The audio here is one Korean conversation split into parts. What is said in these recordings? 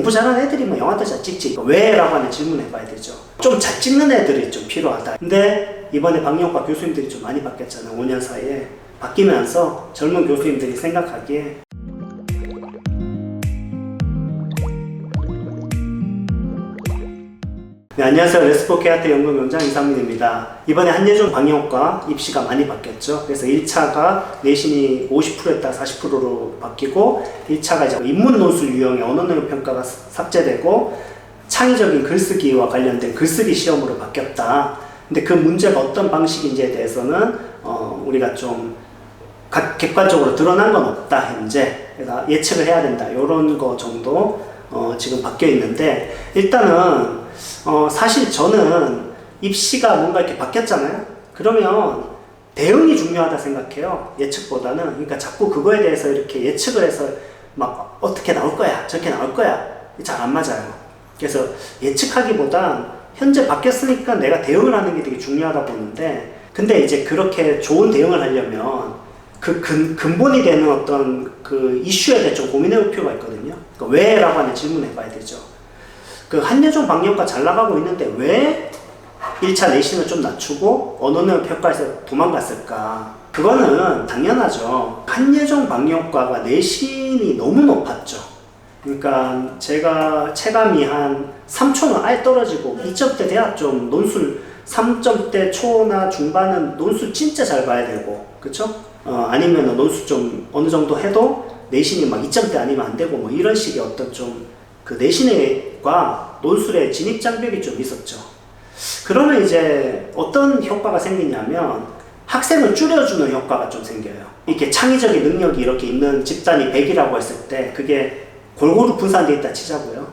공부 잘하는 애들이 뭐 영화도 잘 찍지 왜? 라고 하는 질문 해봐야 되죠. 좀 잘 찍는 애들이 좀 필요하다. 근데 이번에 방영과 교수님들이 좀 많이 바뀌었잖아요. 5년 사이에 바뀌면서 젊은 교수님들이 생각하기에 네, 안녕하세요. 레스포케아테 연구위원장 이상민입니다. 이번에 한예종 방영과 입시가 많이 바뀌었죠. 그래서 1차가 내신이 50%였다 40%로 바뀌고 1차가 이제 인문 논술 유형의 언어 능력 평가가 삭제되고 창의적인 글쓰기와 관련된 글쓰기 시험으로 바뀌었다. 근데 그 문제가 어떤 방식인지에 대해서는 우리가 좀 객관적으로 드러난 건 없다 현재. 그래서 예측을 해야 된다. 이런 거 정도 지금 바뀌어 있는데 일단은 사실 저는 입시가 뭔가 이렇게 바뀌었잖아요. 그러면 대응이 중요하다 생각해요. 예측보다는. 그러니까 자꾸 그거에 대해서 이렇게 예측을 해서 막 어떻게 나올 거야, 저렇게 나올 거야. 잘 안 맞아요. 그래서 예측하기보단 현재 바뀌었으니까 내가 대응을 하는 게 되게 중요하다 보는데, 근데 이제 그렇게 좋은 대응을 하려면 그 근본이 되는 어떤 그 이슈에 대해 좀 고민해 볼 필요가 있거든요. 그러니까 왜? 라고 하는 질문을 해봐야 되죠. 그 한예종 방영과 잘 나가고 있는데 왜 1차 내신을 좀 낮추고 언어능 평가에서 도망갔을까? 그거는 당연하죠. 한예종 방영과가 내신이 너무 높았죠. 그러니까 제가 체감이 한 3초는 아예 떨어지고 2점대 돼야 좀 논술 3점대 초나 중반은 논술 진짜 잘 봐야 되고, 그쵸? 아니면 논술 좀 어느 정도 해도 내신이 막 2점대 아니면 안 되고 뭐 이런 식의 어떤 좀 그 내신과 논술의 진입 장벽이 좀 있었죠. 그러면 이제 어떤 효과가 생기냐면 학생을 줄여주는 효과가 좀 생겨요. 이렇게 창의적인 능력이 이렇게 있는 집단이 100이라고 했을 때 그게 골고루 분산되어 있다 치자고요.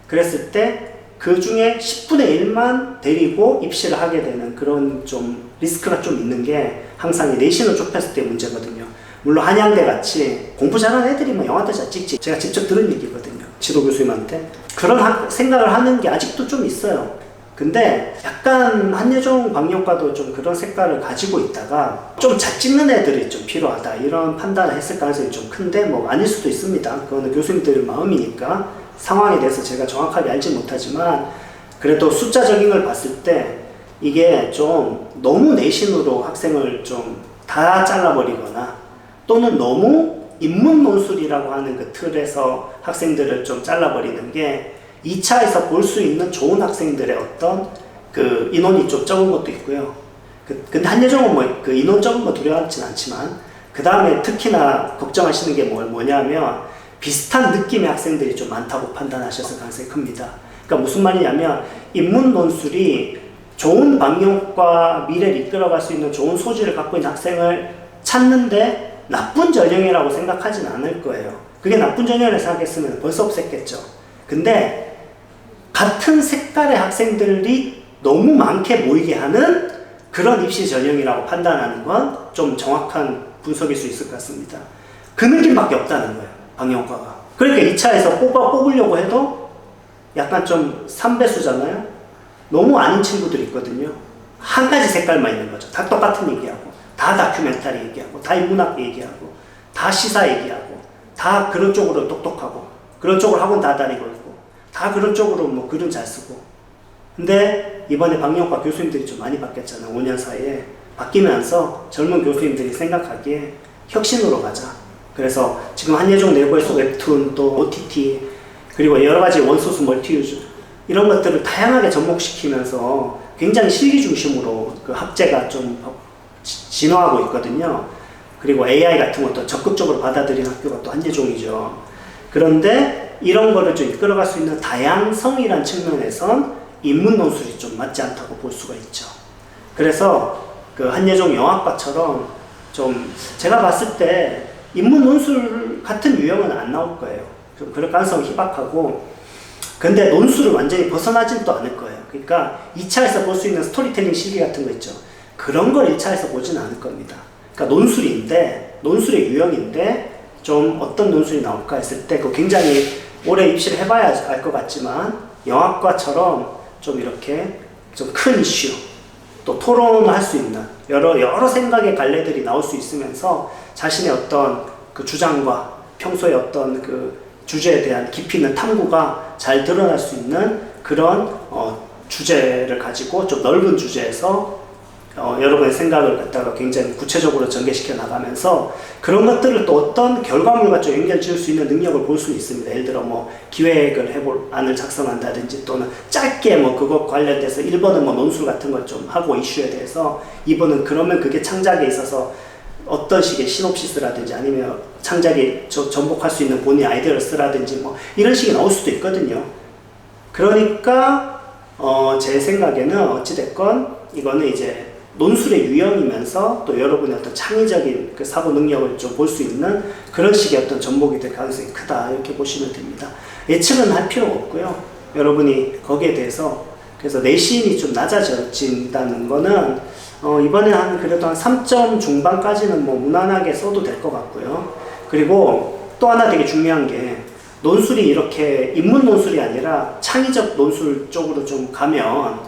그랬을 때 그 중에 10분의 1만 데리고 입시를 하게 되는 그런 좀 리스크가 좀 있는 게 항상 내신을 좁혔을 때 문제거든요. 물론 한양대 같이 공부 잘하는 애들이 뭐 영화도 잘 찍지. 제가 직접 들은 얘기거든요. 지도 교수님한테. 그런 생각을 하는 게 아직도 좀 있어요. 근데 약간 한예종 방영과도 좀 그런 색깔을 가지고 있다가 좀 잘 찍는 애들이 좀 필요하다. 이런 판단을 했을 가능성이 좀 큰데 뭐 아닐 수도 있습니다. 그거는 교수님들 마음이니까 상황에 대해서 제가 정확하게 알지 못하지만 그래도 숫자적인 걸 봤을 때 이게 좀 너무 내신으로 학생을 좀 다 잘라버리거나 또는 너무 인문 논술이라고 하는 그 틀에서 학생들을 좀 잘라버리는 게 2차에서 볼 수 있는 좋은 학생들의 어떤 그 인원이 좀 적은 것도 있고요. 근데 한예종은 뭐 그 인원 적은 거 두려워하진 않지만 그 다음에 특히나 걱정하시는 게 뭐냐면 비슷한 느낌의 학생들이 좀 많다고 판단하셔서 가능성이 큽니다. 그러니까 무슨 말이냐면 인문 논술이 좋은 방영과 미래를 이끌어갈 수 있는 좋은 소질을 갖고 있는 학생을 찾는데 나쁜 전형이라고 생각하진 않을 거예요. 그게 나쁜 전형이라고 생각했으면 벌써 없앴겠죠. 근데 같은 색깔의 학생들이 너무 많게 모이게 하는 그런 입시 전형이라고 판단하는 건 좀 정확한 분석일 수 있을 것 같습니다. 그 느낌밖에 없다는 거예요. 방영과가. 그러니까 2차에서 뽑으려고 해도 약간 좀 3배수잖아요. 너무 아닌 친구들이 있거든요. 한 가지 색깔만 있는 거죠. 다 똑같은 얘기하고 다 다큐멘터리 얘기하고 다 인문학 얘기하고 다 시사 얘기하고 다 그런 쪽으로 똑똑하고 그런 쪽으로 학원 다 다니고 있고 다 그런 쪽으로 뭐 글은 잘 쓰고. 근데 이번에 방영과 교수님들이 좀 많이 바뀌었잖아요. 5년 사이에 바뀌면서 젊은 교수님들이 생각하기에 혁신으로 가자. 그래서 지금 한예종 내부에서 웹툰 또 OTT 그리고 여러 가지 원소스 멀티유즈 이런 것들을 다양하게 접목시키면서 굉장히 실기 중심으로 그 학제가 좀 진화하고 있거든요. 그리고 AI 같은 것도 적극적으로 받아들이는 학교가 또 한예종이죠. 그런데 이런 거를 좀 이끌어갈 수 있는 다양성이란 측면에선 인문 논술이 좀 맞지 않다고 볼 수가 있죠. 그래서 그 한예종 영학과처럼 좀 제가 봤을 때 인문 논술 같은 유형은 안 나올 거예요. 좀 그럴 가능성이 희박하고, 근데 논술을 완전히 벗어나진 또 않을 거예요. 그러니까 2차에서 볼 수 있는 스토리텔링 실기 같은 거 있죠. 그런 걸 1차에서 보진 않을 겁니다. 그러니까 논술의 유형인데 좀 어떤 논술이 나올까 했을 때 그 굉장히 오래 입시를 해봐야 알 것 같지만 영학과처럼 좀 이렇게 좀 큰 이슈 또 토론을 할 수 있는 여러 생각의 갈래들이 나올 수 있으면서 자신의 어떤 그 주장과 평소의 어떤 그 주제에 대한 깊이 있는 탐구가 잘 드러날 수 있는 그런 주제를 가지고 좀 넓은 주제에서 여러분의 생각을 갖다가 굉장히 구체적으로 전개시켜 나가면서 그런 것들을 또 어떤 결과물과 좀 연결 지을 수 있는 능력을 볼 수 있습니다. 예를 들어 뭐 기획을 해볼 안을 작성한다든지 또는 짧게 뭐 그것 관련돼서 1번은 뭐 논술 같은 걸 좀 하고 이슈에 대해서 2번은 그러면 그게 창작에 있어서 어떤 식의 시놉시스라든지 아니면 창작에 전복할 수 있는 본인 아이디어를 쓰라든지 뭐 이런 식이 나올 수도 있거든요. 그러니까 제 생각에는 어찌됐건 이거는 이제 논술의 유형이면서 또 여러분의 어떤 창의적인 그 사고 능력을 좀 볼 수 있는 그런 식의 어떤 전복이 될 가능성이 크다 이렇게 보시면 됩니다. 예측은 할 필요가 없고요. 여러분이 거기에 대해서 그래서 내신이 좀 낮아진다는 거는 이번에 그래도 한 3점 중반까지는 뭐 무난하게 써도 될 것 같고요. 그리고 또 하나 되게 중요한 게 논술이 이렇게 인문 논술이 아니라 창의적 논술 쪽으로 좀 가면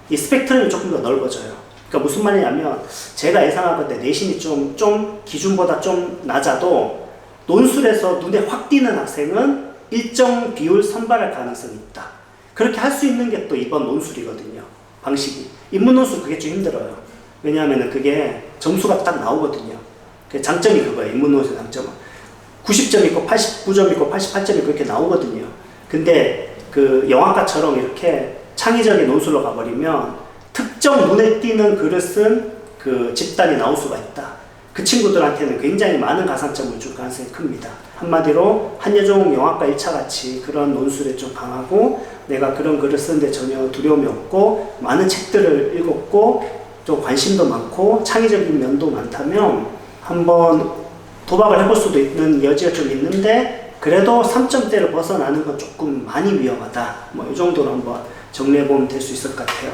이 스펙트럼이 조금 더 넓어져요. 그러니까 무슨 말이냐면 제가 예상하건대 내신이 좀 기준보다 좀 낮아도 논술에서 눈에 확 띄는 학생은 일정 비율 선발할 가능성이 있다. 그렇게 할 수 있는 게 또 이번 논술이거든요. 방식이. 인문 논술 그게 좀 힘들어요. 왜냐하면 그게 점수가 딱 나오거든요. 그 장점이 그거예요. 인문 논술 장점은. 90점 있고 89점 있고 88점 있고 그렇게 나오거든요. 근데 그 영화과처럼 이렇게 창의적인 논술로 가버리면 특정 눈에 띄는 글을 쓴 그 집단이 나올 수가 있다. 그 친구들한테는 굉장히 많은 가산점을 줄 가능성이 큽니다. 한마디로 한예종 영화과 1차 같이 그런 논술에 좀 강하고 내가 그런 글을 쓰는데 전혀 두려움이 없고 많은 책들을 읽었고 좀 관심도 많고 창의적인 면도 많다면 한번 도박을 해볼 수도 있는 여지가 좀 있는데 그래도 3점대를 벗어나는 건 조금 많이 위험하다. 뭐 이 정도로 한번 정리해보면 될 수 있을 것 같아요.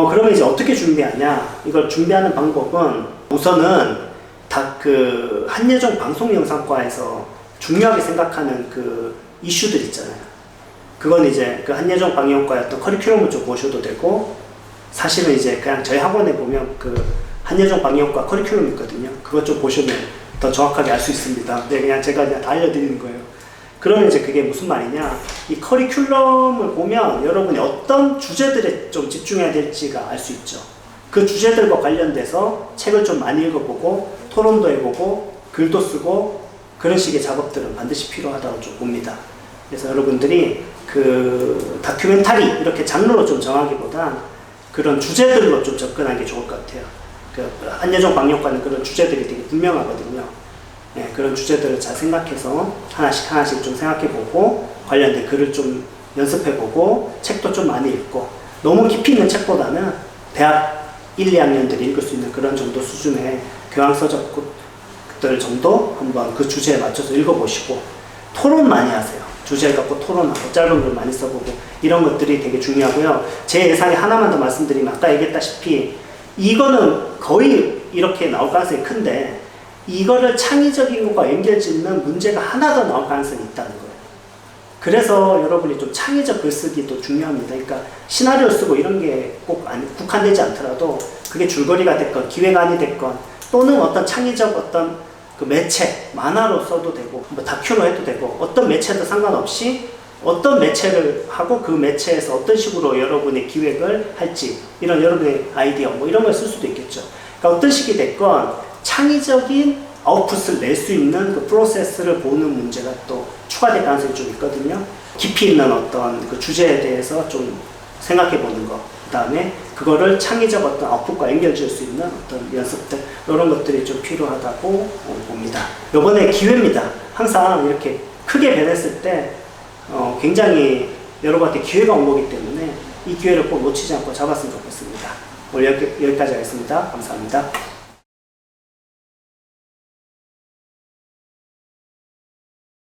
그러면 이제 어떻게 준비하냐? 이걸 준비하는 방법은 우선은 다 그 한예종 방송영상과에서 중요하게 생각하는 그 이슈들 있잖아요. 그건 이제 그 한예종 방영과의 어떤 커리큘럼을 좀 보셔도 되고 사실은 이제 그냥 저희 학원에 보면 그 한예종 방영과 커리큘럼 있거든요. 그것 좀 보시면 더 정확하게 알 수 있습니다. 네, 그냥 제가 그냥 다 알려드리는 거예요. 그러면 이제 그게 무슨 말이냐? 이 커리큘럼을 보면 여러분이 어떤 주제들에 좀 집중해야 될지가 알 수 있죠. 그 주제들과 관련돼서 책을 좀 많이 읽어보고 토론도 해보고 글도 쓰고 그런 식의 작업들은 반드시 필요하다고 좀 봅니다. 그래서 여러분들이 그 다큐멘터리 이렇게 장르로 좀 정하기보단 그런 주제들로 좀 접근하는 게 좋을 것 같아요. 그 한예종 방영과는 그런 주제들이 되게 분명하거든요. 네, 그런 주제들을 잘 생각해서 하나씩 좀 생각해보고 관련된 글을 좀 연습해보고 책도 좀 많이 읽고 너무 깊이 있는 책보다는 대학 1, 2학년들이 읽을 수 있는 그런 정도 수준의 교양서적들 정도 한번 그 주제에 맞춰서 읽어보시고 토론 많이 하세요. 주제 갖고 토론하고 짧은 글 많이 써보고 이런 것들이 되게 중요하고요. 제 예상에 하나만 더 말씀드리면 아까 얘기했다시피 이거는 거의 이렇게 나올 가능성이 큰데 이거를 창의적인 것과 연결짓는 문제가 하나 더 나올 가능성이 있다는 거예요. 그래서 여러분이 좀 창의적 글쓰기도 중요합니다. 그러니까 시나리오 쓰고 이런 게 꼭 국한되지 않더라도 그게 줄거리가 됐건 기획안이 됐건 또는 어떤 창의적 어떤 그 매체, 만화로 써도 되고 뭐 다큐로 해도 되고 어떤 매체도 상관없이 어떤 매체를 하고 그 매체에서 어떤 식으로 여러분의 기획을 할지 이런 여러분의 아이디어 뭐 이런 걸 쓸 수도 있겠죠. 그러니까 어떤 식이 됐건 창의적인 아웃풋을 낼 수 있는 그 프로세스를 보는 문제가 또 추가될 가능성이 좀 있거든요. 깊이 있는 어떤 그 주제에 대해서 좀 생각해 보는 거. 그 다음에 그거를 창의적 어떤 아웃풋과 연결 지을 수 있는 어떤 연습들, 이런 것들이 좀 필요하다고 봅니다. 요번에 기회입니다. 항상 이렇게 크게 변했을 때 굉장히 여러분한테 기회가 온 거기 때문에 이 기회를 꼭 놓치지 않고 잡았으면 좋겠습니다. 오늘 여기까지 하겠습니다. 감사합니다.